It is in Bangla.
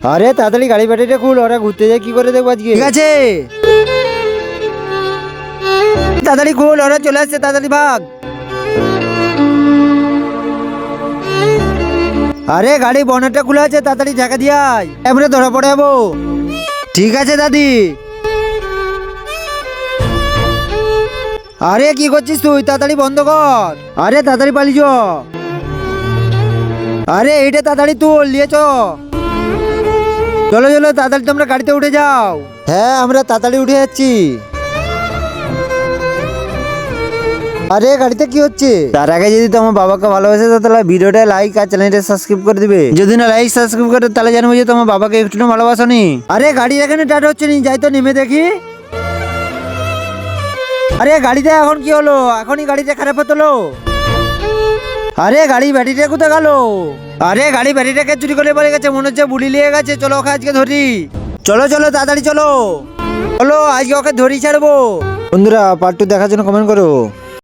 আরে তাড়াতাড়ি গাড়ি ব্যাটারিটা খুল, ওরা ঘুরতে যায় কি করে দেখবো আজকে। ঠিক আছে তাড়াতাড়ি খুল, ওরা চলে আসছে, তাড়াতাড়ি ভাগ। আরে গাড়ি বনেটটা খুলে আছে, তাড়াতাড়ি ঝাঁকা দিয়ে আয়, এবারে ধরা পড়ে যাবো। ঠিক আছে দাদি। আরে কি করছিস তুই, তাড়াতাড়ি বন্ধ কর। আরে তাড়াতাড়ি পালিয়ে চ। আরে এইটা তাড়াতাড়ি তুল নিয়ে চ। চলো চলো তাড়াতাড়ি তোমরা গাড়িতে উঠে যাও। হ্যাঁ আমরা তাড়াতাড়ি উঠে যাচ্ছি। আরে গাড়িতে কি হচ্ছে? তার আগে যদি তোমার বাবাকে ভালোবাসে তো তাহলে ভিডিওটা লাইক আর চ্যানেলটা সাবস্ক্রাইব করে দিবে। যদি না লাইক সাবস্ক্রাইব করে তাহলে জানবো যে তোমার বাবাকে একটু ভালোবাসনি। আরে গাড়ি এখানে স্টার্ট হচ্ছে নি, যাই তো নেমে দেখি। আরে গাড়িতে এখন কি হলো? এখনই গাড়িটা খারাপ হতো। আরে গাড়ি ব্যাটারিটা কোথায় গেল? আরে গাড়ি ব্যাটারিটাকে চুরি করে পড়ে গেছে, মনে হচ্ছে বুড়ি লিয়ে গেছে। চলো ওকে আজকে ধরি। চলো চলো তাড়াতাড়ি চলো, চলো আজকে ওকে ধরি ছাড়বো। বন্ধুরা পার্ট 2 দেখার জন্য কমেন্ট করো।